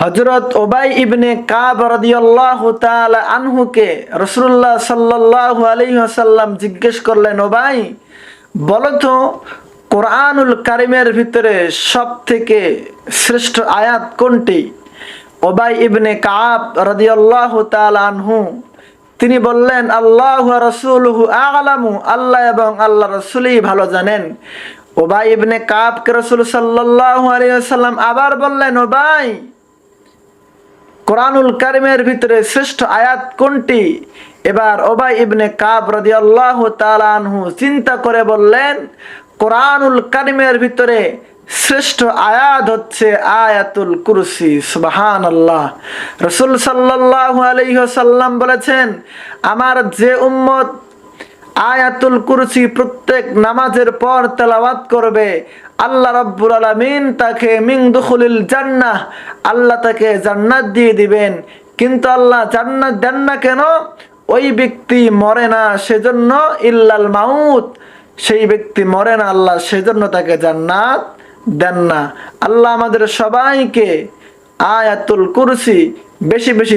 হযরত উবাই ইবনে কাব রাদিয়াল্লাহু তাআলা আনহুকে রাসূলুল্লাহ সাল্লাল্লাহু আলাইহি ওয়াসাল্লাম জিজ্ঞেস করলেন, উবাই বলো তো কোরআনুল কারীমের ভিতরে সবথেকে শ্রেষ্ঠ আয়াত কোনটি? উবাই ইবনে কাব রাদিয়াল্লাহু তাআলা আনহু তিনি বললেন, আল্লাহু ওয়া রাসূলুহু আ'লামু, আল্লাহ এবং আল্লাহর রাসূলই ভালো জানেন। উবাই ইবনে কাবকে রাসূল সাল্লাল্লাহু আলাইহি ওয়াসাল্লাম আবার বললেন, উবাই কোরআনুল কারীমের ভিতরে শ্রেষ্ঠ আয়াত কোনটি? এবার উবাই ইবনে কাব রাদিয়াল্লাহু তাআলা আনহু চিন্তা করে বললেন, কোরআনুল কারীমের ভিতরে শ্রেষ্ঠ আয়াত হচ্ছে আয়াতুল কুরসি। সুবহানাল্লাহ। রাসূল সাল্লাল্লাহু আলাইহি ওয়াসাল্লাম বলেছেন, আমার যে উম্মত আয়াতুল কুরসি প্রত্যেক নামাজের পর তেলাওয়াত করবে, আল্লাহ রাব্বুল আলামিন তাকে মিন দুখুলিল জান্নাহ, আল্লাহ তাকে জান্নাত দিয়ে দিবেন। কিন্তু আল্লাহ জান্নাত দেন না কেন? ওই ব্যক্তি মরে না সেজন্য, ইল্লাল মাউত, সেই ব্যক্তি মরে না আল্লাহ সেজন্য তাকে জান্নাত দেন না। আল্লাহ আমাদের সবাইকে আয়াতুল কুরসি বেশি বেশি